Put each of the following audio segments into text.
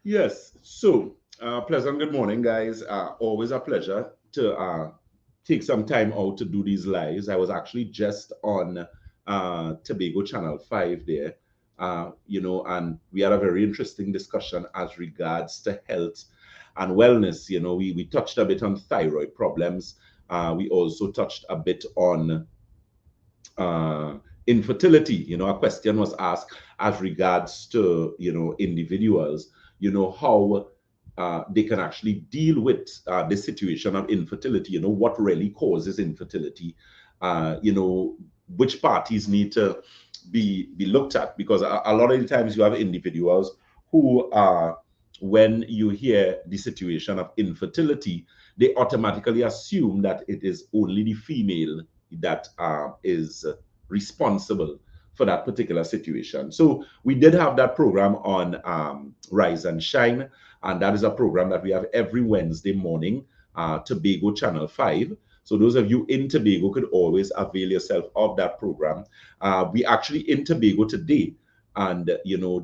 Yes. So, pleasant good morning, guys. Always a pleasure to take some time out to do these lives. I was actually just on Tobago Channel 5 there, and we had a very interesting discussion as regards to health and wellness. We touched a bit on thyroid problems. We also touched a bit on uh, infertility. A question was asked as regards to, individuals, how they can actually deal with the situation of infertility, what really causes infertility, which parties need to be looked at, because a lot of the times you have individuals who are, when you hear the situation of infertility, they automatically assume that it is only the female that is responsible for that particular situation. So we did have that program on Rise and Shine, and that is a program that we have every Wednesday morning, Tobago Channel 5. So those of you in Tobago could always avail yourself of that program. We actually in Tobago today, and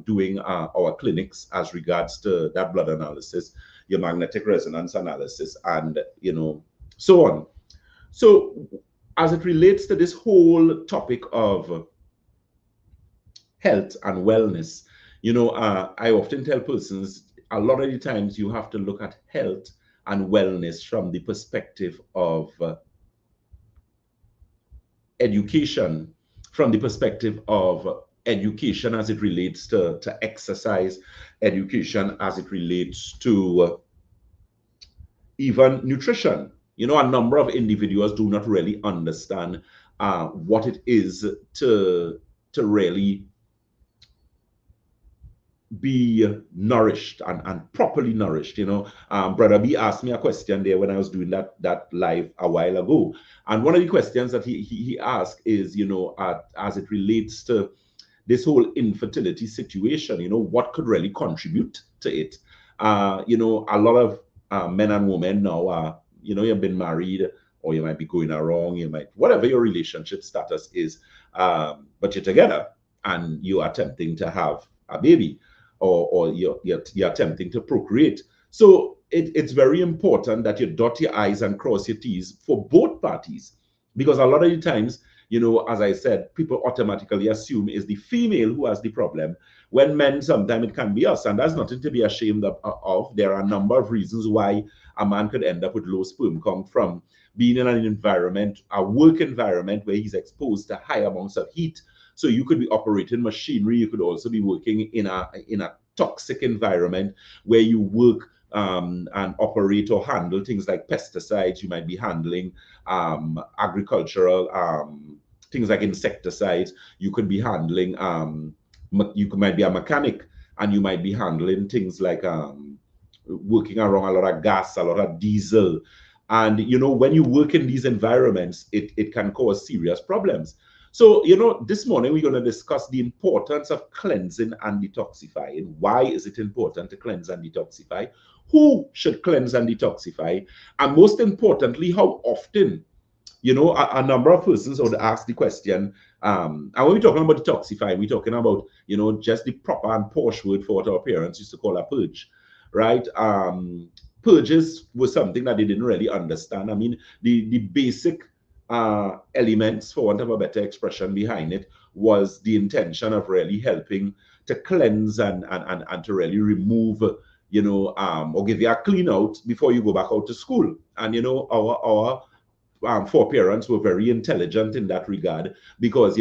doing our clinics as regards to that blood analysis, your magnetic resonance analysis, and so on. So as it relates to this whole topic of health and wellness, I often tell persons a lot of the times you have to look at health and wellness from the perspective of education, from the perspective of education as it relates to exercise, education as it relates to even nutrition. A number of individuals do not really understand what it is to really be nourished and properly nourished. Brother B asked me a question there when I was doing that live a while ago, and one of the questions that he asked is, as it relates to this whole infertility situation, what could really contribute to it. A lot of men and women now are, you've been married, or you might be going along, you might, whatever your relationship status is, but you're together and you are attempting to have a baby, or you're attempting to procreate. So it's very important that you dot your I's and cross your T's for both parties, because a lot of the times, as I said, people automatically assume it's the female who has the problem, when men, sometimes it can be us. And that's nothing to be ashamed of. There are a number of reasons why a man could end up with low sperm count from being in an environment, a work environment, where he's exposed to high amounts of heat. So you could be operating machinery. You could also be working in a toxic environment where you work and operate or handle things like pesticides. You might be handling agricultural things like insecticides. You could be handling, might be a mechanic, and you might be handling things like working around a lot of gas, a lot of diesel. And, when you work in these environments, it can cause serious problems. So, this morning we're going to discuss the importance of cleansing and detoxifying. Why is it important to cleanse and detoxify? Who should cleanse and detoxify? And most importantly, how often? A number of persons would ask the question, and when we're talking about detoxifying, we're talking about, just the proper and posh word for what our parents used to call a purge, right? Purges was something that they didn't really understand. I mean, the basic elements, for want of a better expression, behind it was the intention of really helping to cleanse and to really remove, or give you a clean out before you go back out to school. And our foreparents were very intelligent in that regard, because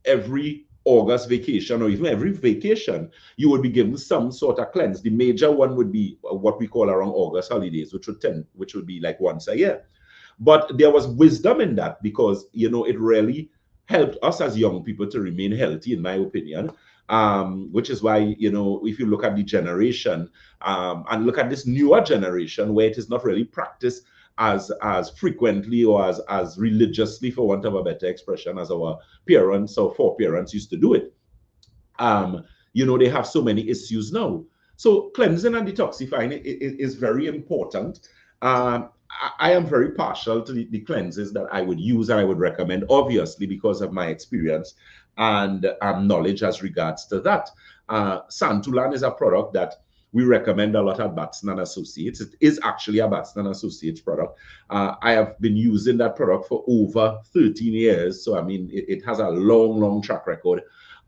every August vacation, or even every vacation, you would be given some sort of cleanse. The major one would be what we call around August holidays, which would be like once a year. But there was wisdom in that, because it really helped us as young people to remain healthy, in my opinion. Which is why, if you look at the generation, and look at this newer generation, where it is not really practiced as frequently or as religiously, for want of a better expression, as our parents or foreparents used to do it. They have so many issues now. So cleansing and detoxifying is very important. I am very partial to the cleanses that I would use and I would recommend, obviously, because of my experience and knowledge as regards to that. Santulan is a product that we recommend a lot at Batson Associates. It is actually a Batson Associates product. I have been using that product for over 13 years. So, I mean, it has a long, long track record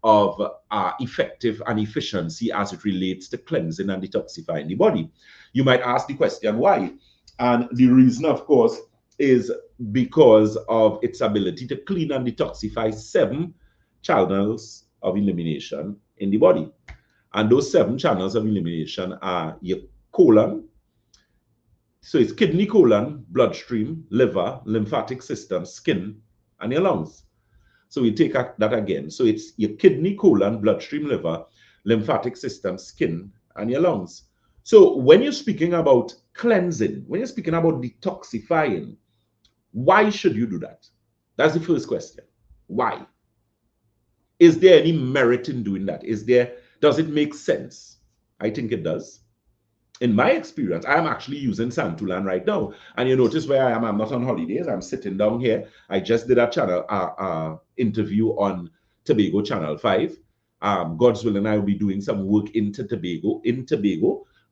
of effective and efficiency as it relates to cleansing and detoxifying the body. You might ask the question, why? And the reason, of course, is because of its ability to clean and detoxify 7 channels of elimination in the body. And those 7 channels of elimination are your colon. So it's kidney, colon, bloodstream, liver, lymphatic system, skin, and your lungs. So we take that again. So it's your kidney, colon, bloodstream, liver, lymphatic system, skin, and your lungs. So when you're speaking about cleansing, when you're speaking about detoxifying, why should you do that? That's the first question. Why? Is there any merit in doing that? Does it make sense? I think it does. In my experience, I am actually using Santulan right now. And you notice where I am, I'm not on holidays. I'm sitting down here. I just did a channel interview on Tobago Channel 5. God's willing, I will be doing some work in Tobago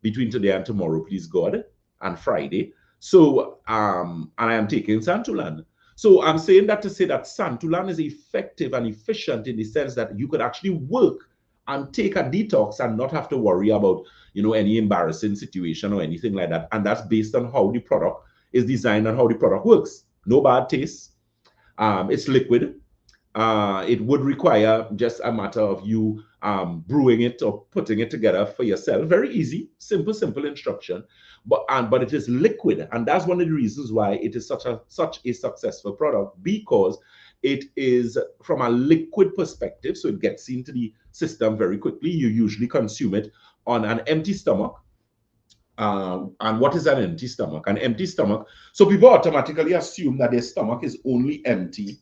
between today and tomorrow, please God, and Friday. So, and I am taking Santulan. So I'm saying that to say that Santulan is effective and efficient in the sense that you could actually work and take a detox and not have to worry about, you know, any embarrassing situation or anything like that. And that's based on how the product is designed and how the product works. No bad taste. It's liquid. It would require just a matter of you brewing it or putting it together for yourself. Very easy, simple instruction. But it is liquid, and that's one of the reasons why it is such a successful product, because it is from a liquid perspective, so it gets into the system very quickly. You usually consume it on an empty stomach. And what is an empty stomach? An empty stomach. So people automatically assume that their stomach is only empty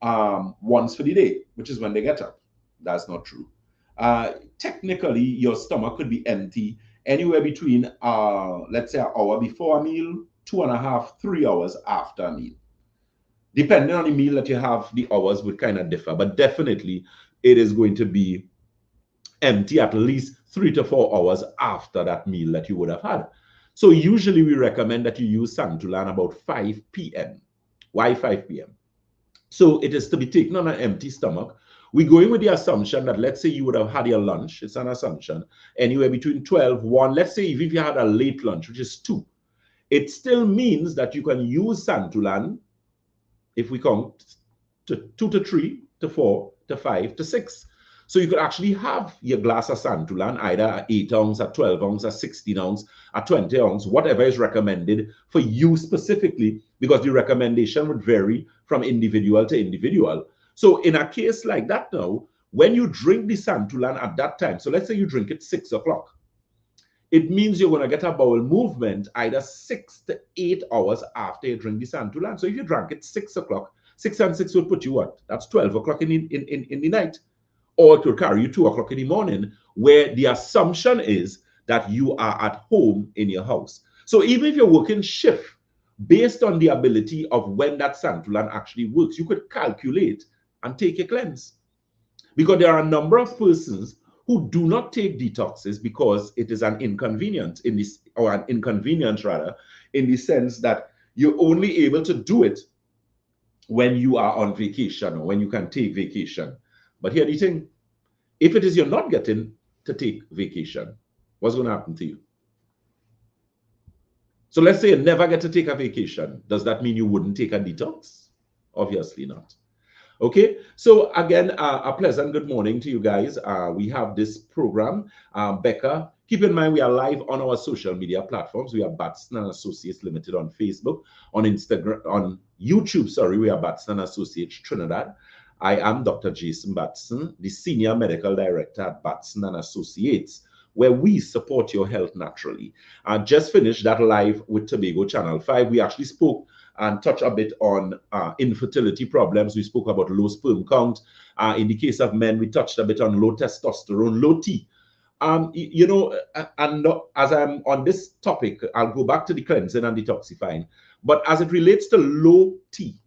once for the day, which is when they get up. That's not true. Technically, your stomach could be empty anywhere between, let's say, an hour before a meal, 2.5, 3 hours after a meal. Depending on the meal that you have, the hours would kind of differ, but definitely it is going to be empty at least 3 to 4 hours after that meal that you would have had. So usually we recommend that you use Santulan about 5 p.m. Why 5 p.m.? So it is to be taken on an empty stomach. We're going with the assumption that, let's say you would have had your lunch, it's an assumption, anywhere between 12, 1, let's say even if you had a late lunch, which is 2, it still means that you can use Santulan, if we count, to 2 to 3, to 4, to 5, to 6. So you could actually have your glass of Santulan, either at 8 ounce, at 12 ounce, at 16 ounce, at 20 ounce, whatever is recommended for you specifically, because the recommendation would vary from individual to individual. So in a case like that now, when you drink the Santulan at that time, so let's say you drink it 6 o'clock, it means you're going to get a bowel movement either 6 to 8 hours after you drink the Santulan. So if you drank it 6 o'clock, 6 and 6 would put you what? That's 12 o'clock in the night. Or it will carry you 2 o'clock in the morning, where the assumption is that you are at home in your house. So even if you're working shift, based on the ability of when that Santulan actually works, you could calculate and take a cleanse. Because there are a number of persons who do not take detoxes because it is an inconvenience in this, or an inconvenience rather, in the sense that you're only able to do it when you are on vacation or when you can take vacation. But here the thing, if it is you're not getting to take vacation, what's going to happen to you? So let's say you never get to take a vacation. Does that mean you wouldn't take a detox? Obviously not. Okay, so again, a pleasant good morning to you guys. We have this program. Becca, keep in mind we are live on our social media platforms. We are Batson Associates Limited on Facebook, on Instagram, on YouTube, sorry, we are Batson Associates Trinidad. I am Dr. Jason Batson, the Senior Medical Director at Batson Associates, where we support your health naturally. I just finished that live with Tobago Channel 5. We actually spoke and touched a bit on infertility problems. We spoke about low sperm count. In the case of men, we touched a bit on low testosterone, low T. You know, and as I'm on this topic, I'll go back to the cleansing and detoxifying. But as it relates to low T,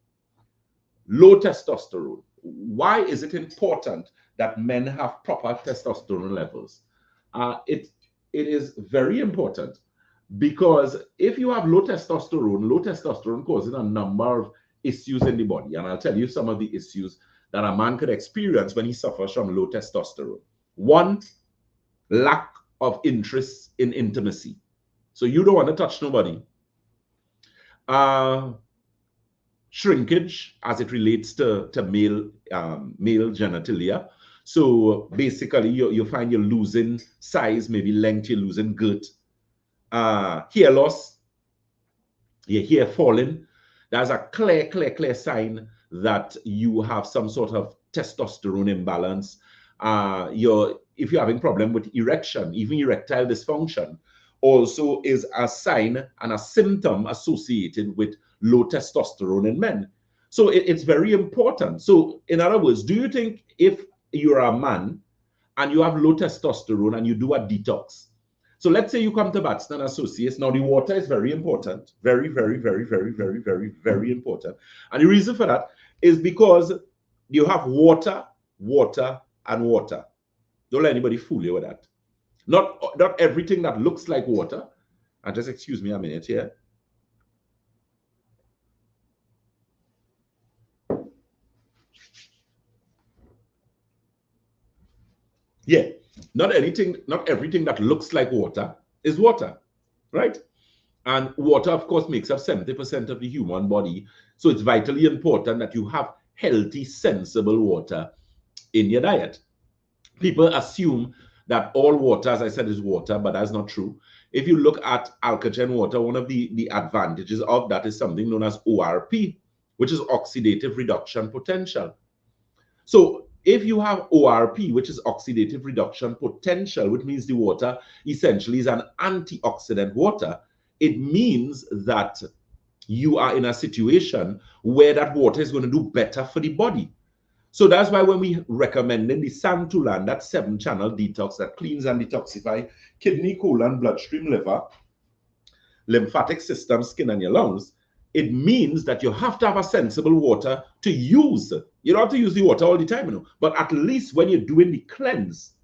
low testosterone, why is it important that men have proper testosterone levels? it is very important, because if you have low testosterone causes a number of issues in the body. And I'll tell you some of the issues that a man could experience when he suffers from low testosterone. One, lack of interest in intimacy. So you don't want to touch nobody. Shrinkage as it relates to male genitalia. So basically, you find you're losing size, maybe length, you're losing girth. Hair loss, your hair falling. That's a clear sign that you have some sort of testosterone imbalance. If you're having problem with erection, even erectile dysfunction, also is a sign and a symptom associated with low testosterone in men. So it's very important. So in other words, do you think if you're a man and you have low testosterone and you do a detox, so let's say you come to Batson Associates. Now, the water is very important. Very, very, very, very, very, very, very important. And the reason for that is because you have water, water, and water. Don't let anybody fool you with that. Not everything that looks like water. And just excuse me a minute here. Yeah, not everything that looks like water is water, right? And water, of course, makes up 70% of the human body. So it's vitally important that you have healthy, sensible water in your diet. People assume that all water, as I said, is water, but that's not true. If you look at alkaline water, one of the advantages of that is something known as ORP, which is oxidative reduction potential. So if you have ORP, which is oxidative reduction potential, which means the water essentially is an antioxidant water, it means that you are in a situation where that water is going to do better for the body. So that's why when we recommend the Santulan, that 7-channel detox that cleans and detoxify kidney, colon, bloodstream, liver, lymphatic system, skin, and your lungs, it means that you have to have a sensible water to use. You don't have to use the water all the time, but at least when you're doing the cleanse.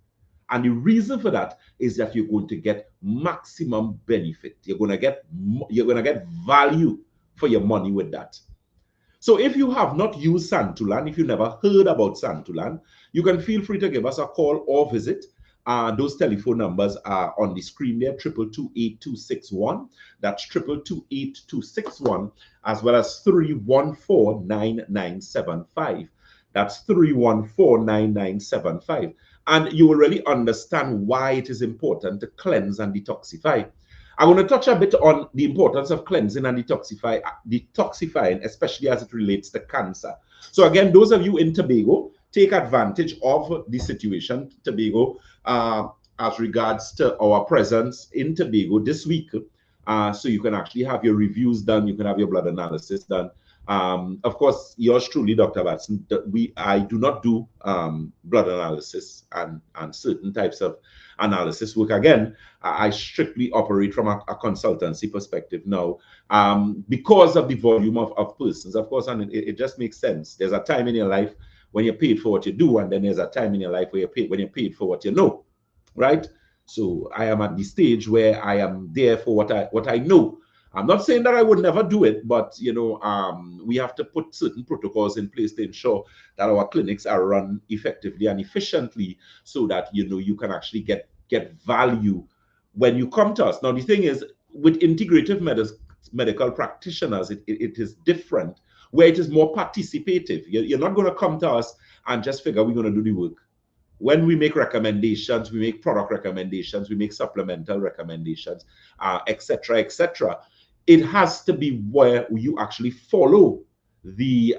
And the reason for that is that you're going to get maximum benefit. You're going to get value for your money with that. So if you have not used Santulan, if you never heard about Santulan, you can feel free to give us a call or visit. Those telephone numbers are on the screen there, 222-8261. That's 222-8261, as well as 314-9975. That's 314-9975. And you will really understand why it is important to cleanse and detoxify. I want to touch a bit on the importance of cleansing and detoxifying, especially as it relates to cancer. So again, those of you in Tobago, take advantage of the situation, Tobago, as regards to our presence in Tobago this week. So you can actually have your reviews done, you can have your blood analysis done. Of course, yours truly, Dr. Batson, I do not do blood analysis and certain types of analysis work. Again, I strictly operate from a consultancy perspective now, because of the volume of persons, of course, and it just makes sense. There's a time in your life when you're paid for what you do, and then there's a time in your life where you're paid for what you know, right? So I am at the stage where I am there for what I know. I'm not saying that I would never do it, but we have to put certain protocols in place to ensure that our clinics are run effectively and efficiently, so that you can actually get value when you come to us. Now the thing is, with integrative medical practitioners, it is different, where it is more participative. You're not going to come to us and just figure we're going to do the work. When we make recommendations, we make product recommendations, we make supplemental recommendations, etc., etc. It has to be where you actually follow the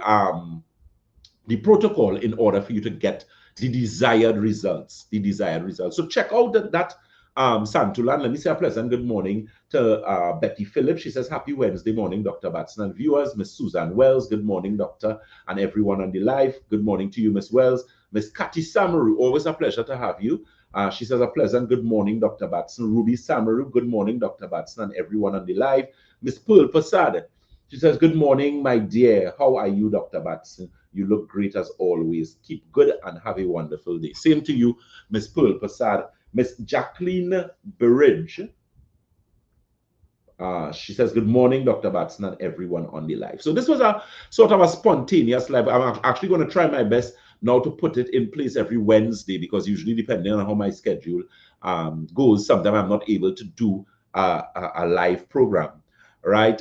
protocol in order for you to get the desired results. So check out that Santulan. Let me say a pleasant good morning to Betty Phillips. She says, happy Wednesday morning, Dr. Batson and viewers. Miss Susan Wells, good morning, doctor, and everyone on the live. Good morning to you, Miss Wells. Miss Kati Samaru, always a pleasure to have you. She says, a pleasant good morning, Dr. Batson. Ruby Samaru, good morning, Dr. Batson, and everyone on the live. Miss Pearl Pasad, she says, good morning, my dear. How are you, Dr. Batson? You look great as always. Keep good and have a wonderful day. Same to you, Miss Pearl Pasad. Miss Jacqueline Burridge. She says, good morning, Dr. Batson and everyone on the live. So this was a sort of a spontaneous live. I'm actually going to try my best now to put it in place every Wednesday, because usually depending on how my schedule goes, sometimes I'm not able to do a live program, right?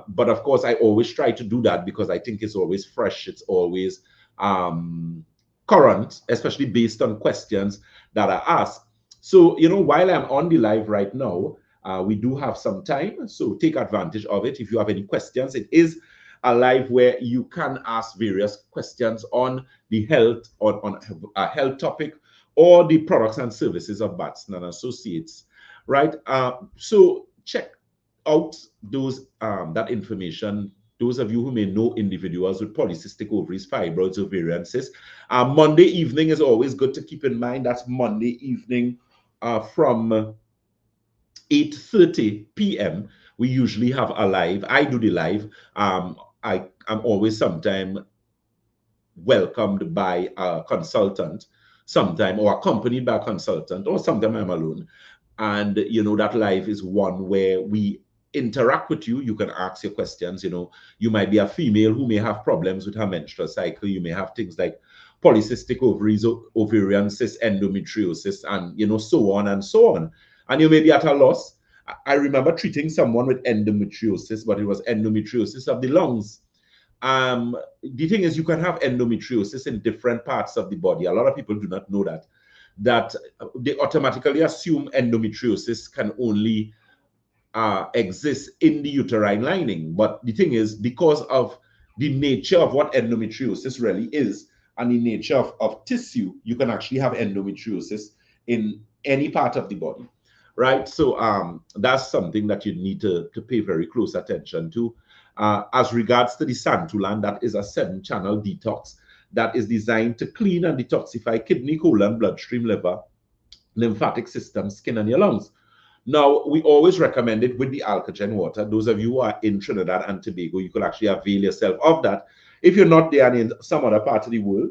But of course, I always try to do that because I think it's always fresh. It's always current, especially based on questions that are asked. So, while I'm on the live right now, we do have some time, so take advantage of it. If you have any questions, it is a live where you can ask various questions on the health, on a health topic, or the products and services of Batson Associates, right? So check out those that information. Those of you who may know individuals with polycystic ovaries, fibroids, ovarian cysts, Monday evening is always good to keep in mind. That's Monday evening from 8:30 p.m. We usually have a live. I do the live. I'm always sometime welcomed by a consultant, sometime, or accompanied by a consultant, or sometime I'm alone. And that live is one where we interact with you. You can ask your questions. You might be a female who may have problems with her menstrual cycle. You may have things like polycystic ovaries, ovarian cysts, endometriosis, and so on and so on. And you may be at a loss. I remember treating someone with endometriosis, but it was endometriosis of the lungs. The thing is, you can have endometriosis in different parts of the body. A lot of people do not know that they automatically assume endometriosis can only exist in the uterine lining. But the thing is, because of the nature of what endometriosis really is and the nature of tissue, you can actually have endometriosis in any part of the body, right? So that's something that you need to pay very close attention to. As regards to the Santulan, that is a 7-channel detox that is designed to clean and detoxify kidney, colon, bloodstream, liver, lymphatic system, skin, and your lungs. Now, we always recommend it with the Alkagen water. Those of you who are in Trinidad and Tobago, you could actually avail yourself of that. If you're not there and in some other part of the world,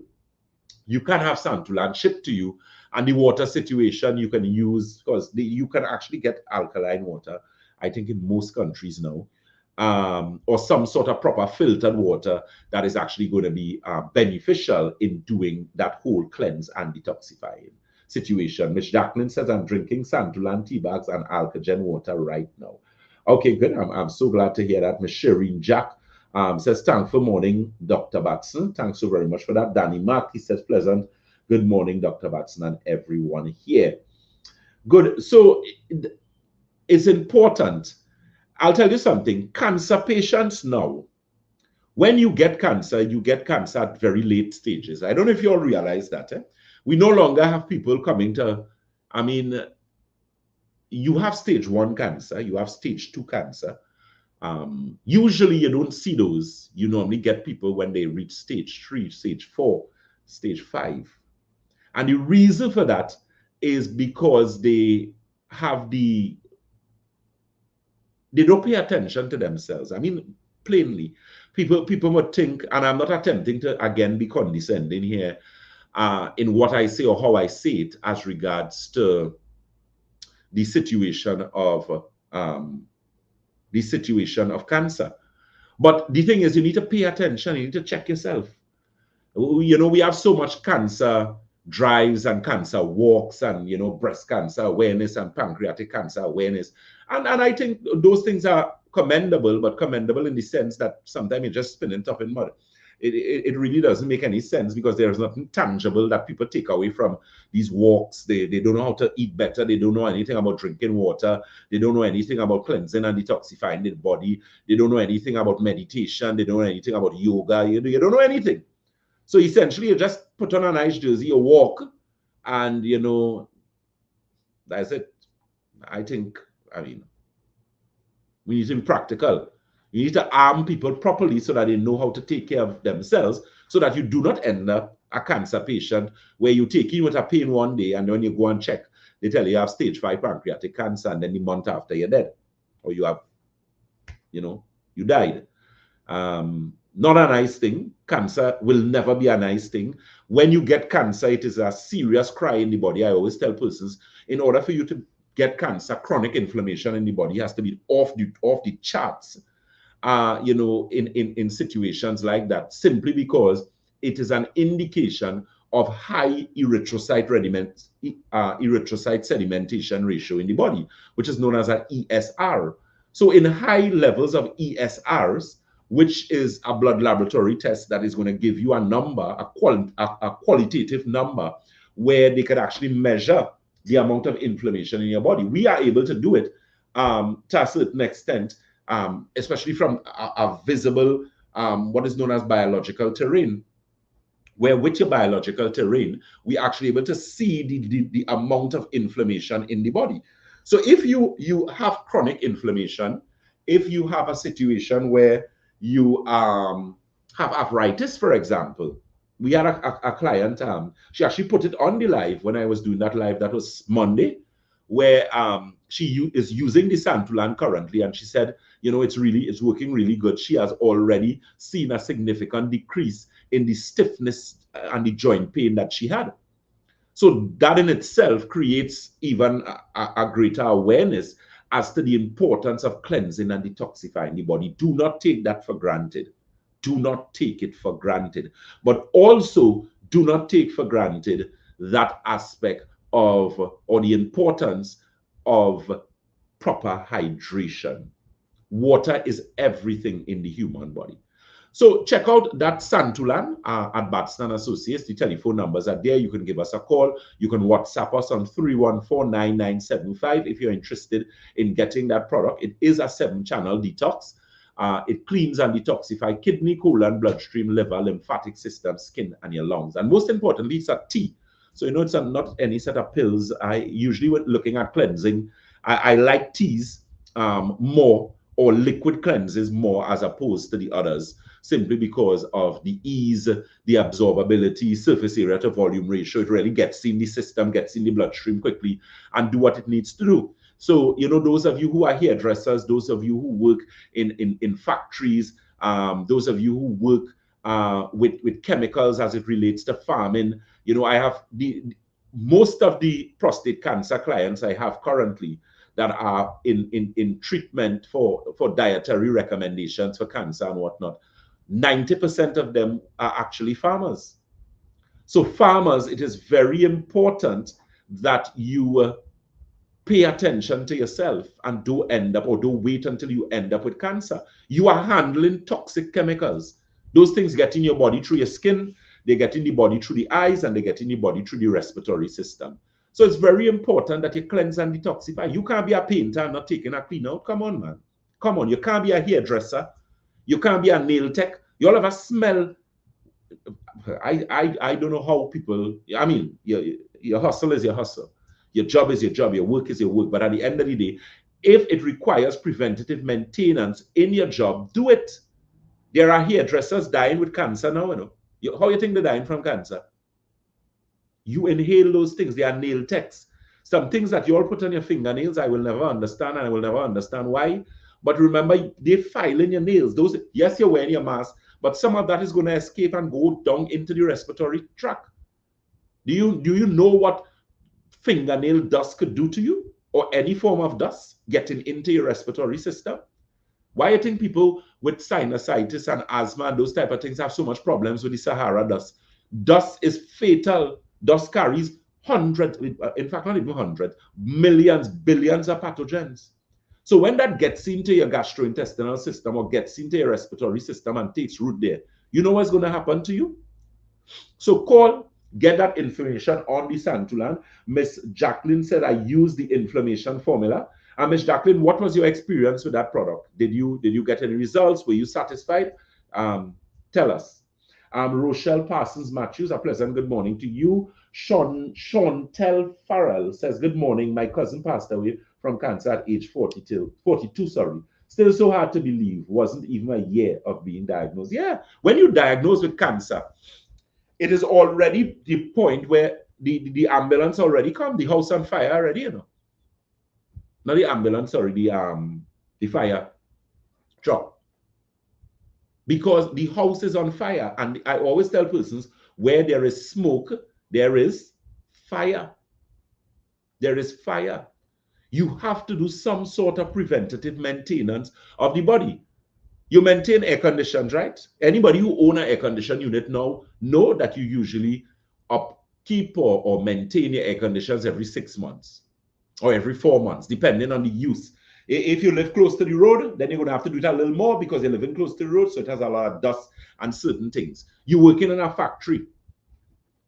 you can have Santulan shipped to you, and the water situation you can use, because you can actually get alkaline water, I think, in most countries now, or some sort of proper filtered water that is actually going to be beneficial in doing that whole cleanse and detoxifying situation. Miss Jacqueline says, I'm drinking Santulan tea bags and Alkagen water right now. Okay, good. I'm so glad to hear that. Miss Shireen Jack says, thanks for morning, Dr. Batson. Thanks so very much for that. Danny Mark, he says, pleasant. Good morning, Dr. Batson and everyone here. Good. So it's important. I'll tell you something. Cancer patients now, when you get cancer at very late stages. I don't know if you all realize that. We no longer have people coming to, you have stage 1 cancer, you have stage 2 cancer. Usually you don't see those. You normally get people when they reach stage 3, stage 4, stage 5. And the reason for that is because they don't pay attention to themselves. Plainly, people would think, and I'm not attempting to, again, be condescending here in what I say or how I say it as regards to the situation of cancer. But the thing is, you need to pay attention. You need to check yourself. We have so much cancer drives and cancer walks and, breast cancer awareness and pancreatic cancer awareness. And I think those things are commendable, but commendable in the sense that sometimes you're just spinning top in mud. It really doesn't make any sense, because there's nothing tangible that people take away from these walks. They don't know how to eat better. They don't know anything about drinking water. They don't know anything about cleansing and detoxifying their body. They don't know anything about meditation. They don't know anything about yoga. You don't know anything. So essentially, you just put on a nice jersey, you walk, and, that's it. I think, we need to be practical. You need to arm people properly so that they know how to take care of themselves, so that you do not end up a cancer patient where you take in with a pain one day, and when you go and check, they tell you have stage 5 pancreatic cancer, and then the month after you're dead, or you have, you died. Not a nice thing. Cancer will never be a nice thing. When you get cancer, it is a serious cry in the body. I always tell persons, in order for you to get cancer, chronic inflammation in the body has to be off the charts. In situations like that, simply because it is an indication of high erythrocyte sedimentation ratio in the body, which is known as an ESR. So in high levels of ESRs, which is a blood laboratory test that is going to give you a number, a qualitative number, where they could actually measure the amount of inflammation in your body. We are able to do it to a certain extent, especially from a visible, what is known as biological terrain, where with your biological terrain, we are actually able to see the amount of inflammation in the body. So if you have chronic inflammation, if you have a situation where you have arthritis, for example, we had a client, she actually put it on the live when I was doing that live, that was Monday, where she is using the Santulan currently, and she said, it's working really good. She has already seen a significant decrease in the stiffness and the joint pain that she had. So that in itself creates even a greater awareness as to the importance of cleansing and detoxifying the body. Do not take that for granted. Do not take it for granted. But also do not take for granted that aspect of, or the importance of, proper hydration. Water is everything in the human body. So check out that Santulan at Batson Associates. The telephone numbers are there. You can give us a call. You can WhatsApp us on 314-9975 if you're interested in getting that product. It is a 7-channel detox. It cleans and detoxifies kidney, colon, bloodstream, liver, lymphatic system, skin, and your lungs. And most importantly, it's a tea. So it's not any set of pills. I usually, when looking at cleansing, I like teas more, or liquid cleanses more, as opposed to the others, simply because of the ease, the absorbability, surface area to volume ratio. It really gets in the system, gets in the bloodstream quickly, and do what it needs to do. So, those of you who are hairdressers, those of you who work in factories, those of you who work with chemicals as it relates to farming, I have most of the prostate cancer clients I have currently that are in treatment for dietary recommendations for cancer and whatnot. 90% of them are actually farmers. So farmers, it is very important that you pay attention to yourself and don't wait until you end up with cancer. You are handling toxic chemicals. Those things get in your body through your skin, they get in the body through the eyes, and they get in the body through the respiratory system. So it's very important that you cleanse and detoxify. You can't be a painter and not taking a clean out. Come on, man. Come on. You can't be a hairdresser. You can't be a nail tech. You all have a smell. I don't know how people, I mean, your hustle is your hustle. Your job is your job. Your work is your work. But at the end of the day, if it requires preventative maintenance in your job, do it. There are hairdressers dying with cancer now. How you think they're dying from cancer? You inhale those things. They are nail techs. Some things that you all put on your fingernails, I will never understand, and I will never understand why. But remember, they file in your nails. Those, yes, you're wearing your mask, but some of that is going to escape and go down into the respiratory tract. Do you know what fingernail dust could do to you, or any form of dust getting into your respiratory system? Why do you think people with sinusitis and asthma and those type of things have so much problems with the Sahara dust? Dust is fatal. Dust carries hundreds, in fact, not even hundreds, millions, billions of pathogens. So when that gets into your gastrointestinal system or gets into your respiratory system and takes root there, you know what's going to happen to you? So call, get that information on the Santulan. Miss Jacqueline said, I use the inflammation formula. And Miss Jacqueline, what was your experience with that product? Did you get any results? Were you satisfied? Tell us. Rochelle Parsons Matthews, a pleasant good morning to you. Chantel Farrell says, good morning. My cousin passed away from cancer at age 42. Still so hard to believe. Wasn't even a year of being diagnosed. Yeah, when you're diagnosed with cancer, it is already the point where the ambulance already come, the house on fire already, Not the ambulance, sorry, the fire truck. because the house is on fire. And I always tell persons, where there is smoke, there is fire. There is fire. You have to do some sort of preventative maintenance of the body. You maintain air conditions, right? Anybody who own an air condition unit now know that you usually upkeep or maintain your air conditions every 6 months or every 4 months, depending on the use. If you live close to the road, then you're going to have to do it a little more because you're living close to the road, so it has a lot of dust and certain things. You're working in a factory,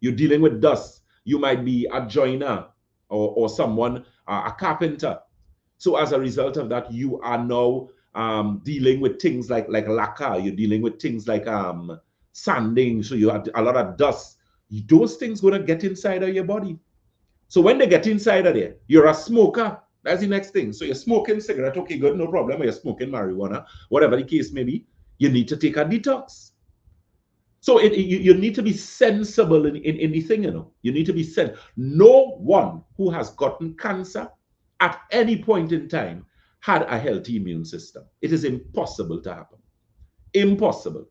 you're dealing with dust. You might be a joiner or someone, a carpenter. So as a result of that, you are now dealing with things like lacquer. You're dealing with things like sanding. So you have a lot of dust. Those things going to get inside of your body. So when they get inside of there, you're a smoker. That's the next thing. So you're smoking cigarette, okay, good, no problem. Or you're smoking marijuana, whatever the case may be. You need to take a detox. So you need to be sensible in the thing, you know. You need to be sensible. No one who has gotten cancer at any point in time had a healthy immune system. It is impossible to happen. Impossible.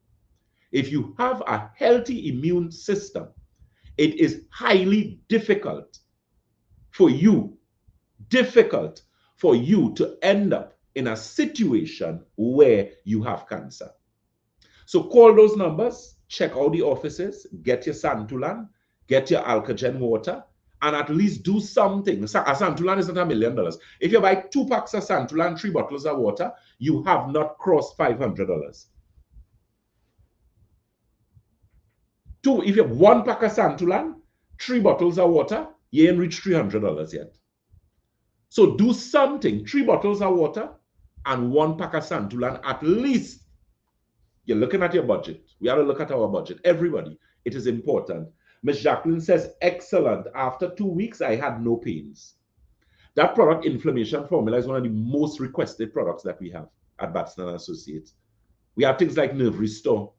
If you have a healthy immune system, it is highly difficult for you to end up in a situation where you have cancer. So call those numbers, check out the offices, get your Santulan, get your Alkagen water, and at least do something. A Santulan is not $1 million. If you buy 2 packs of Santulan, 3 bottles of water, you have not crossed $500. If you have 1 pack of Santulan, 3 bottles of water, you ain't reached $300 yet. So do something, 3 bottles of water and 1 pack of Santulan at least. You're looking at your budget. We have to look at our budget. Everybody, it is important. Ms. Jacqueline says, excellent. After 2 weeks, I had no pains. That product, Inflammation Formula, is one of the most requested products that we have at Batson Associates. We have things like Nerve Restore.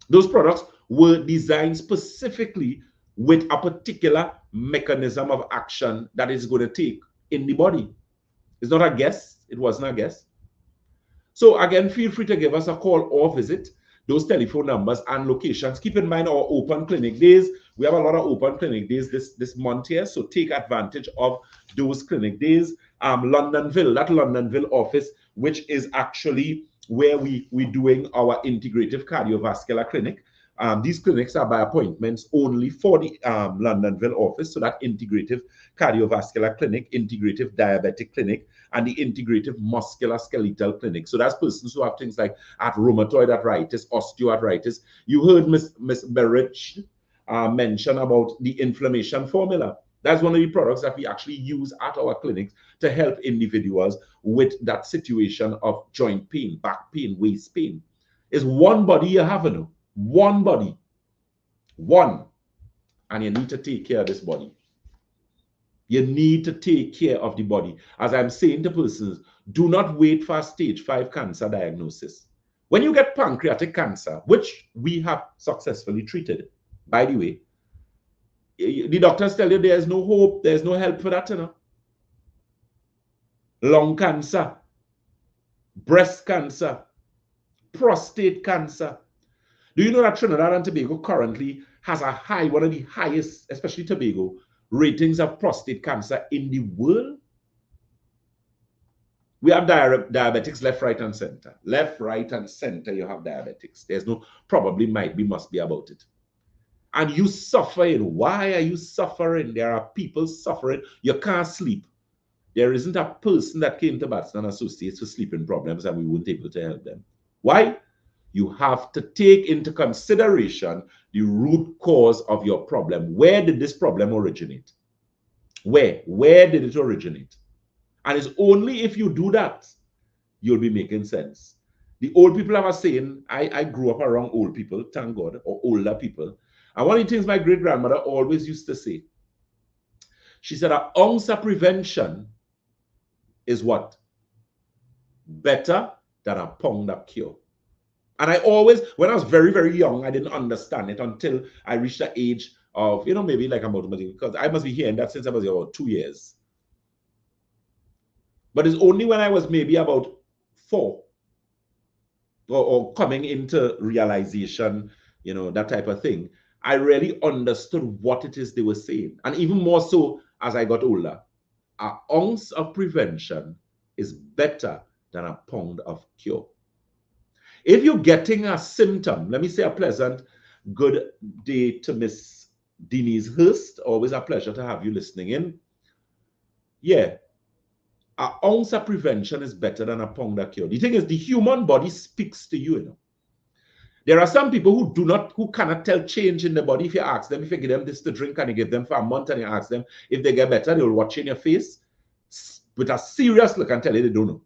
Those products were designed specifically with a particular mechanism of action that is going to take in the body. It's not a guess. It wasn't a guess. So again, feel free to give us a call or visit those telephone numbers and locations. Keep in mind our open clinic days. We have a lot of open clinic days this month here, so take advantage of those clinic days. Londonville, that Londonville office, which is actually where we're doing our integrative cardiovascular clinic. These clinics are by appointments only for the Londonville office. So that integrative cardiovascular clinic, integrative diabetic clinic, and the integrative musculoskeletal clinic. So that's persons who have things like rheumatoid arthritis, osteoarthritis. You heard Miss Berich mention about the inflammation formula. That's one of the products that we actually use at our clinics to help individuals with that situation of joint pain, back pain, waist pain. It's one body you have, you know. One body. One. And you need to take care of this body. You need to take care of the body. As I'm saying to persons, do not wait for a stage 5 cancer diagnosis. When you get pancreatic cancer, which we have successfully treated, by the way, the doctors tell you there's no hope, there's no help for that, you know. Lung cancer, breast cancer, prostate cancer. Do you know that Trinidad and Tobago currently has one of the highest, especially Tobago, ratings of prostate cancer in the world? We have diabetics left, right, and center. Left, right, and center, you have diabetics. There's no probably, might be, must be about it. And you suffering. Why are you suffering? There are people suffering. You can't sleep. There isn't a person that came to Batson Associates for sleeping problems and we weren't able to help them. Why? You have to take into consideration the root cause of your problem. Where did this problem originate? Where did it originate? And it's only if you do that, you'll be making sense. The old people have a saying, I grew up around old people, thank God, or older people. And one of the things my great-grandmother always used to say, she said, an ounce of prevention is what? Better than a pound of cure. And I always, when I was very, very young, I didn't understand it until I reached the age of, maybe like I'm automatic, because I must be hearing that since I was about 2 years. But it's only when I was maybe about 4 or coming into realization, you know, that type of thing, I really understood what it is they were saying. And even more so as I got older, an ounce of prevention is better than a pound of cure. If you're getting a symptom, let me say a pleasant good day to Miss Denise Hurst. Always a pleasure to have you listening in. Yeah, an ounce of prevention is better than a pound of cure. The thing is, the human body speaks to you, you know. There are some people who cannot tell change in the body. If you ask them, if you give them this to drink and you give them for a month and you ask them if they get better, they will watch in your face with a serious look and tell you they don't know.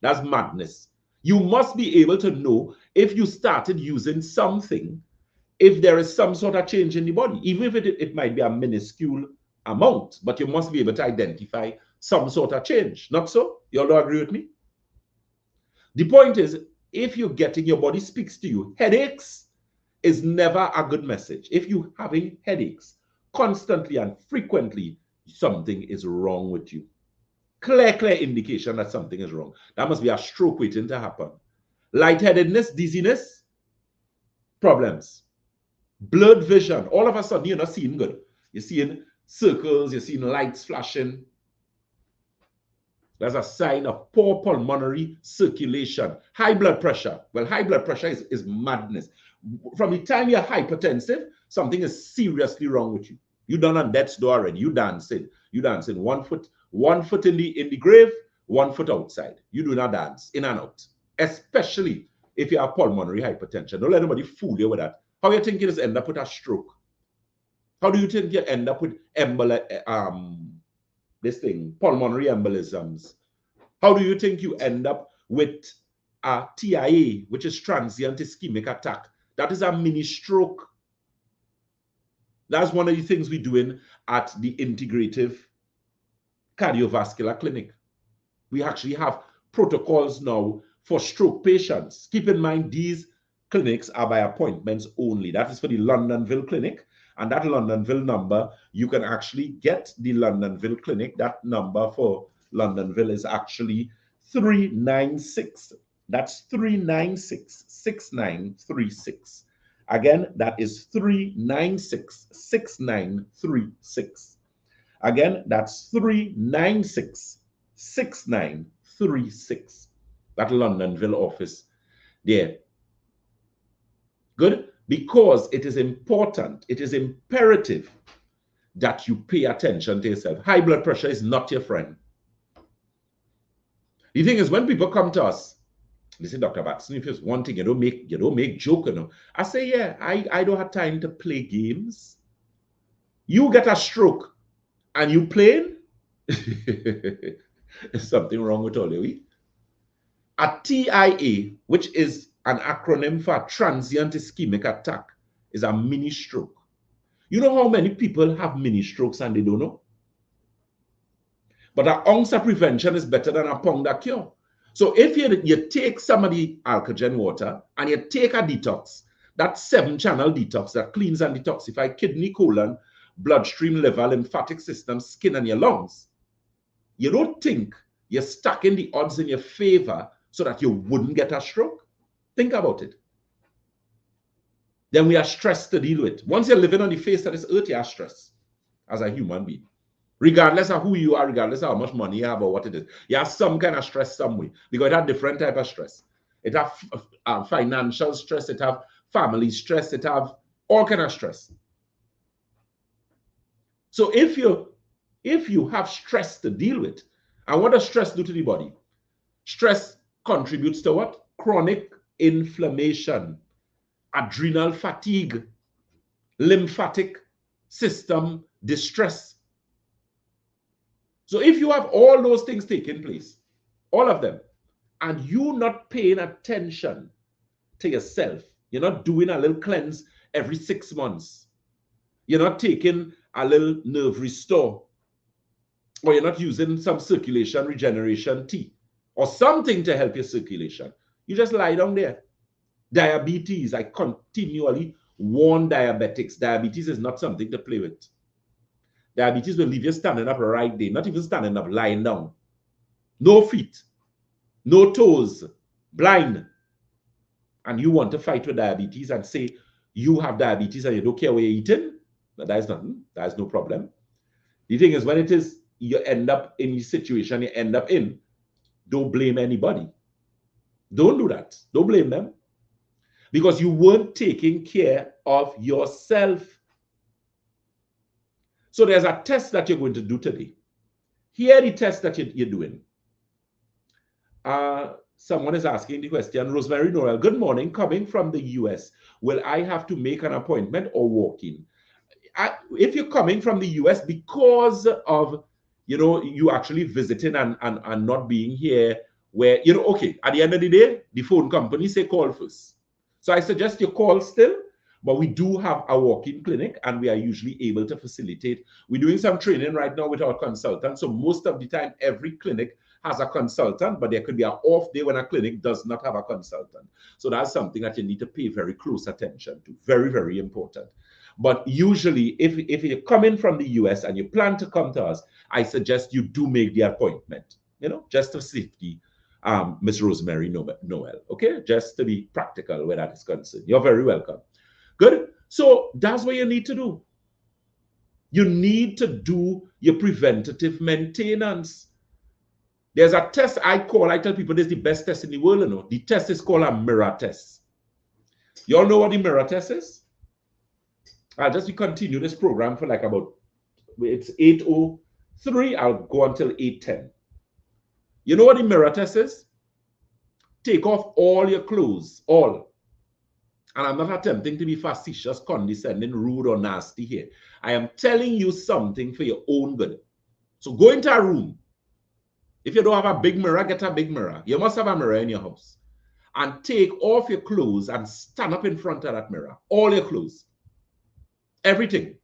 That's madness. You must be able to know if you started using something, if there is some sort of change in the body, even if it might be a minuscule amount, but you must be able to identify some sort of change. Not so? You all agree with me? The point is, if you're getting, your body speaks to you, headaches is never a good message. If you're having headaches constantly and frequently, something is wrong with you. Clear indication that something is wrong. That must be a stroke waiting to happen. Lightheadedness, dizziness, problems. Blurred vision. All of a sudden, you're not seeing good. You're seeing circles, you're seeing lights flashing. That's a sign of poor pulmonary circulation. High blood pressure. Well, high blood pressure is madness. From the time you're hypertensive, something is seriously wrong with you. You done on death's door already. You dancing. You dancing. One foot in the grave, 1 foot outside. You do not dance in and out. Especially if you have pulmonary hypertension. Don't let anybody fool you with that. How you think you just end up with a stroke? How do you think you end up with pulmonary embolisms? How do you think you end up with a TIA, which is transient ischemic attack? That is a mini stroke. That's one of the things we're doing at the Integrative Cardiovascular Clinic. We actually have protocols now for stroke patients. Keep in mind, these clinics are by appointments only. That is for the Londonville Clinic. And that Londonville number, you can actually get the Londonville Clinic. That number for Londonville is actually 396. That's 396-6936. Again, that is 396-6936. Again, that's 396-6936. That Londonville office there. Good? Because it is important, it is imperative that you pay attention to yourself. High blood pressure is not your friend. The thing is, when people come to us, they say, Dr. Batson, if it's one thing, you don't make joke, you know. I say, yeah, I don't have time to play games. You get a stroke and you playing? There's something wrong with all of you. A TIA, which is an acronym for transient ischemic attack, is a mini stroke. You know how many people have mini strokes and they don't know? But an ounce of prevention is better than a pound of cure. So if you take some of the alkagen water and you take a detox, that 7-channel detox that cleans and detoxifies kidney, colon, bloodstream, liver, lymphatic system, skin, and your lungs, you don't think you're stacking the odds in your favor so that you wouldn't get a stroke? Think about it. Then we are stressed to deal with. Once you're living on the face of this earth, you are stressed as a human being. Regardless of who you are, regardless of how much money you have or what it is. You have some kind of stress some way. Because it has different type of stress. It has financial stress, it has family stress, it has all kind of stress. So if you have stress to deal with, and what does stress do to the body? Stress contributes to what? Chronic inflammation, adrenal fatigue, lymphatic system distress. So if you have all those things taking place, all of them, and you not paying attention to yourself, you're not doing a little cleanse every 6 months, you're not taking a little nerve restore, or you're not using some circulation regeneration tea, or something to help your circulation, you just lie down there. Diabetes, I continually warn diabetics, diabetes is not something to play with. Diabetes will leave you standing up right there, not even standing up, lying down. No feet, no toes, blind. and you want to fight with diabetes and say you have diabetes and you don't care what you're eating, that is nothing. That is no problem. The thing is, when it is you end up in the situation you end up in, don't blame anybody. Don't do that. Don't blame them. Because you weren't taking care of yourself. So there's a test that you're going to do today. Here are the tests that you're doing. Someone is asking the question, Rosemary Noel, good morning, coming from the US, will I have to make an appointment or walk in? If you're coming from the US because of, you actually visiting and not being here, where, okay, at the end of the day, the phone company say call first. So I suggest you call still, but we do have a walk-in clinic and we are usually able to facilitate. We're doing some training right now with our consultants. So most of the time, every clinic has a consultant, but there could be an off day when a clinic does not have a consultant. So that's something that you need to pay very close attention to. Very, very important. But usually, if you're coming from the US and you plan to come to us, I suggest you do make the appointment, just for safety, Miss Rosemary Noel, okay? Just to be practical where that is concerned. You're very welcome. Good. So that's what you need to do. You need to do your preventative maintenance. There's a test I tell people this is the best test in the world, The test is called a mirror test. You all know what the mirror test is? I'll just continue this program for like it's 8:03. I'll go until 8:10. You know what the mirror test is? Take off all your clothes, all. And I'm not attempting to be facetious, condescending, rude, or nasty here. I am telling you something for your own good. So go into a room. If you don't have a big mirror, get a big mirror. You must have a mirror in your house. And take off your clothes and stand up in front of that mirror. All your clothes. Everything.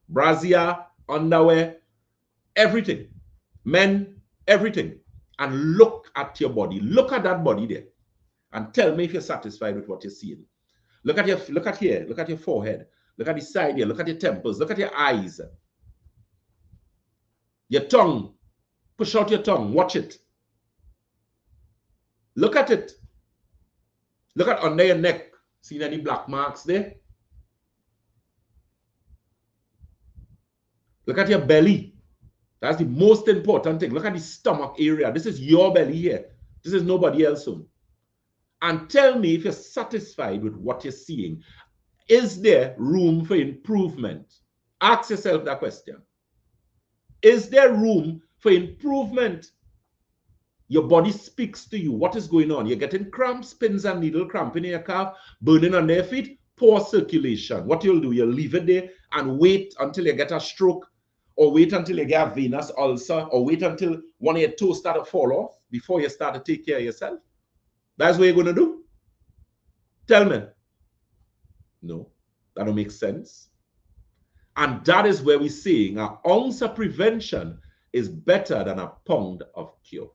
Brassiere, underwear, everything. Men, everything. And look at your body. Look at that body there. And tell me if you're satisfied with what you're seeing. Look at here. Look at your forehead. Look at the side here. Look at your temples. Look at your eyes. Your tongue. Push out your tongue. Watch it. Look at it. Look at under your neck. See any black marks there? Look at your belly. That's the most important thing. Look at the stomach area. This is your belly here. This is nobody else's own. And tell me if you're satisfied with what you're seeing. Is there room for improvement? Ask yourself that question. Is there room for improvement? Your body speaks to you. What is going on? You're getting cramps, pins and needle cramping in your calf, burning on their feet, poor circulation. What you'll do, you'll leave it there and wait until you get a stroke, or wait until you get a venous ulcer, or wait until one of your toes start to fall off before you start to take care of yourself. That's what you're going to do? Tell me. No, that don't make sense. And that is where we're saying an ounce of prevention is better than a pound of cure.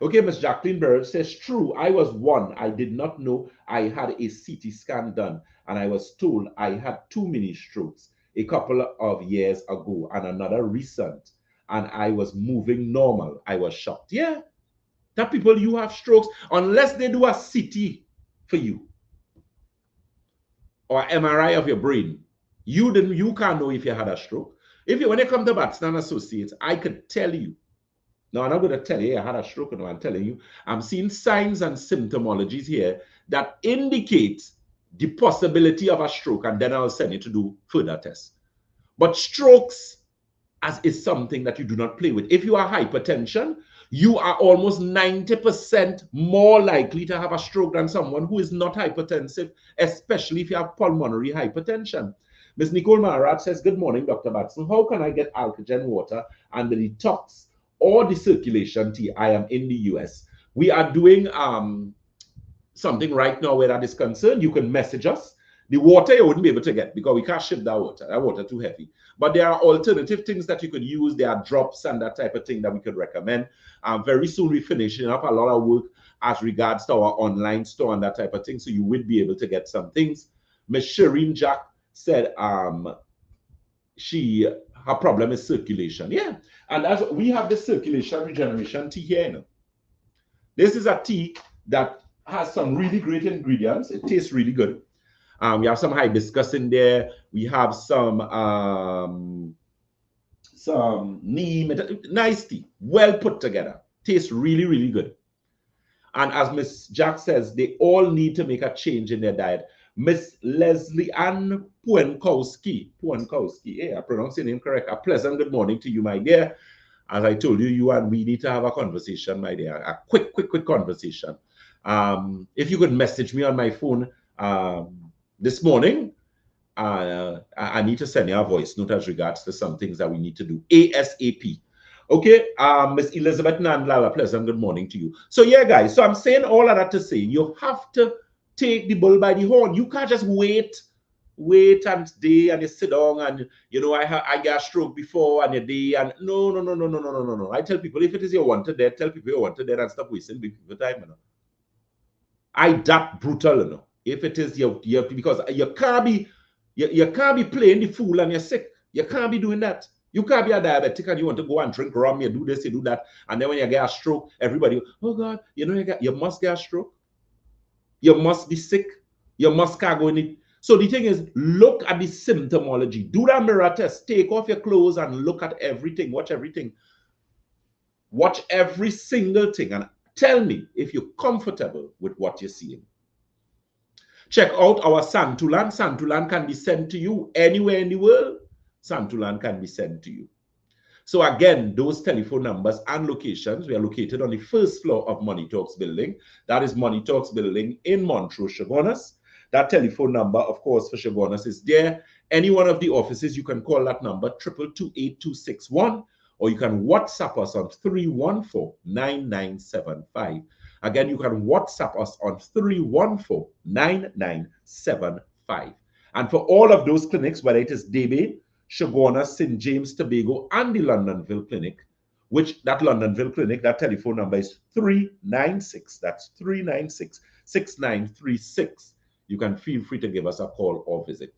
Okay, Miss Jacqueline Bird says, true, I was one. I did not know I had a CT scan done, and I was told I had 2 mini strokes a couple of years ago and another recent, and I was moving normal. I was shocked. Yeah. That people, you have strokes, unless they do a CT for you or MRI of your brain, you can't know if you had a stroke. When you come to Batson Associates, I could tell you. No, I'm not going to tell you I had a stroke. No, I'm telling you, I'm seeing signs and symptomologies here that indicate the possibility of a stroke, and then I'll send you to do further tests. But strokes is something that you do not play with. If you are hypertension, you are almost 90% more likely to have a stroke than someone who is not hypertensive, especially if you have pulmonary hypertension. Ms. Nicole Marat says, good morning, Dr. Batson. How can I get alkaline water and the detox or the circulation tea? I am in the US. We are doing something right now where that is concerned. You can message us. The water you wouldn't be able to get because we can't ship that water. That water too heavy. But there are alternative things that you could use. There are drops and that type of thing that we could recommend. Very soon we're finishing up a lot of work as regards to our online store and that type of thing. So you will be able to get some things. Miss Shireen Jack said her problem is circulation. Yeah. And as we have the circulation regeneration tea here. This is a tea that has some really great ingredients. It tastes really good. We have some hibiscus in there. We have some neem. Nice tea, well put together. Tastes really, really good. And as Miss Jack says, they all need to make a change in their diet. Miss Leslie Ann Puenkowski, hey, I pronounced your name correct. A pleasant good morning to you, my dear. As I told you, you and we need to have a conversation, my dear. A quick conversation. If you could message me on my phone this morning, I need to send you a voice note as regards to some things that we need to do ASAP. Okay, Miss Elizabeth Nandlala, pleasant good morning to you. So yeah, guys, so I'm saying all of that to say you have to take the bull by the horn. You can't just wait and day and you sit down and you know I got a stroke before and a day and no. I tell people if it is you want to dead, tell people you want to dead and stop wasting big people time. You know. I that brutal, you know. If it is you because you can't be playing the fool and you're sick. You can't be doing that. You can't be a diabetic and you want to go and drink rum, you do this, you do that, and then when you get a stroke, everybody, oh God, you know you must get a stroke. You must be sick. You must cargo in it. So the thing is, look at the symptomology. Do that mirror test. Take off your clothes and look at everything. Watch everything. Watch every single thing and tell me if you're comfortable with what you're seeing. Check out our Santulan. Santulan can be sent to you anywhere in the world. Santulan can be sent to you. So again, those telephone numbers and locations, we are located on the first floor of Money Talks building. That is Money Talks building in Montrose, Chaguanas. That telephone number, of course, for Chaguanas is there. Any one of the offices, you can call that number, 222-8261, or you can WhatsApp us on 314-9975. Again, you can WhatsApp us on 314-9975. And for all of those clinics, whether it is DB, Chaguanas, St. James, Tobago, and the Londonville Clinic, which that Londonville Clinic, that telephone number is 396. That's 396-6936. You can feel free to give us a call or visit.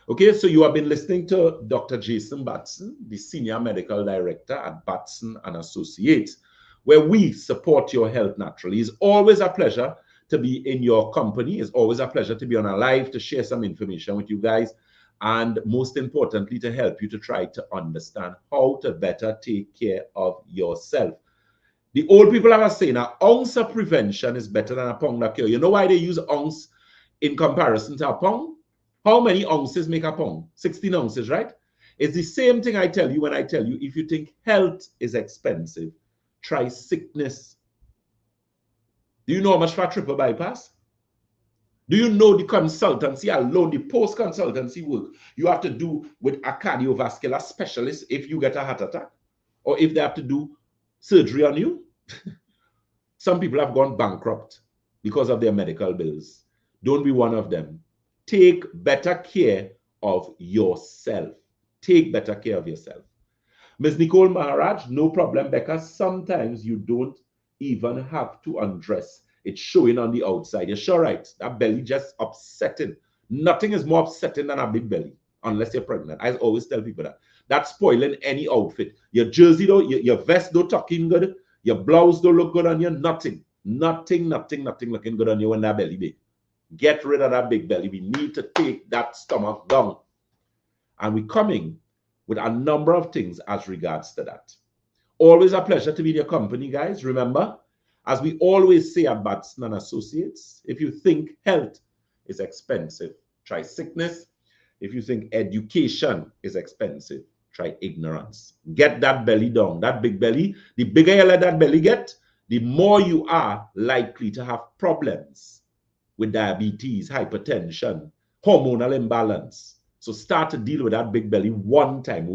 Okay, so you have been listening to Dr. Jason Batson, the Senior Medical Director at Batson Associates, where we support your health naturally. It's always a pleasure to be in your company. It's always a pleasure to be on a live to share some information with you guys. And most importantly, to help you to try to understand how to better take care of yourself. The old people have a saying, an ounce of prevention is better than a pound of cure. You know why they use ounce in comparison to a pound? How many ounces make a pound? 16 ounces, right? It's the same thing I tell you when I tell you, if you think health is expensive, try sickness. Do you know how much for a triple bypass? Do you know the consultancy alone, the post-consultancy work you have to do with a cardiovascular specialist if you get a heart attack? Or if they have to do surgery on you? Some people have gone bankrupt because of their medical bills. Don't be one of them. Take better care of yourself. Take better care of yourself. Ms. Nicole Maharaj, no problem, Becca. Sometimes you don't even have to undress. It's showing on the outside. You're sure, right? That belly just upsetting. Nothing is more upsetting than a big belly, unless you're pregnant. I always tell people that. That's spoiling any outfit. Your jersey, though, your vest don't tuck in good. Your blouse don't look good on you. Nothing looking good on you when that belly big. Get rid of that big belly. We need to take that stomach down. And we're coming with a number of things as regards to that. Always a pleasure to be in your company, guys. Remember, as we always say at Batson Associates, if you think health is expensive, try sickness. If you think education is expensive, try ignorance. Get that belly down, that big belly. The bigger you let that belly get, the more you are likely to have problems with diabetes, hypertension, hormonal imbalance. So start to deal with that big belly one time.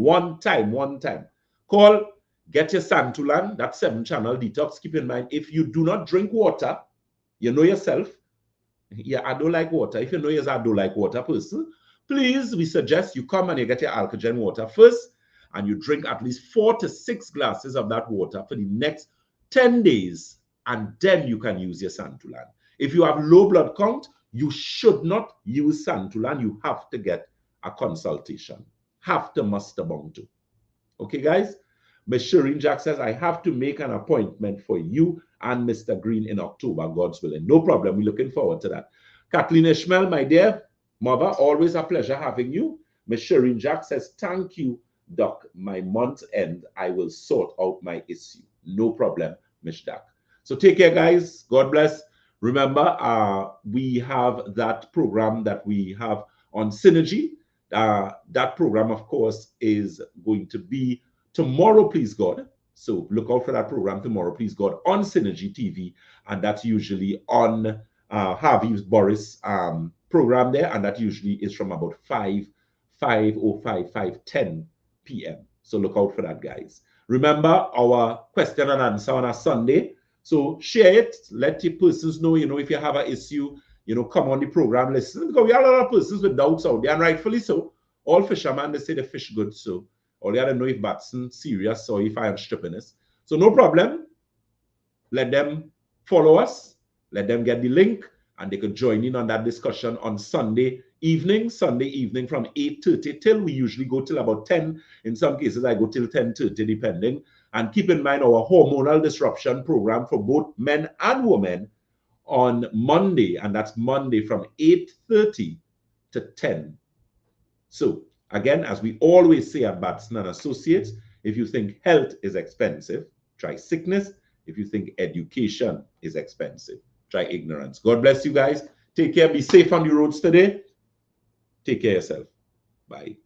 Call, get your Santulan, that 7-channel detox. Keep in mind, if you do not drink water, you know yourself. Yeah, I don't like water. If you know yourself, I don't like water person, please, we suggest you come and you get your alkagen water first, and you drink at least 4 to 6 glasses of that water for the next 10 days, and then you can use your Santulan. If you have low blood count, you should not use Santulan. You have to get a consultation. Have to muster bound to. Okay, guys? Miss Shireen Jack says, I have to make an appointment for you and Mr. Green in October, God's willing. No problem. We're looking forward to that. Kathleen Ishmael, my dear mother, always a pleasure having you. Miss Shireen Jack says, thank you, Doc. My month end, I will sort out my issue. No problem, Miss Jack. So take care, guys. God bless. Remember, we have that program that we have on Synergy. That program, of course, is going to be tomorrow, please God. So look out for that program tomorrow, please God, on Synergy TV. And that's usually on Harvey Boris program there. And that usually is from about 5:10 p.m. So look out for that, guys. Remember our question and answer on a Sunday. So share it. Let your persons know, if you have an issue, come on the program, listen. Because we have a lot of persons with doubts out there, and rightfully so. All fishermen, they say the fish good, so all you have to know if Batson serious or if I am strippiness. So no problem. Let them follow us. Let them get the link, and they could join in on that discussion on Sunday evening from 8:30 till we usually go till about 10. In some cases, I go till 10:30, depending. And keep in mind our hormonal disruption program for both men and women on Monday, and that's Monday from 8:30 to 10. So again, as we always say at Batson Associates, if you think health is expensive, try sickness. If you think education is expensive, try ignorance. God bless you guys. Take care. Be safe on the roads today. Take care of yourself. Bye.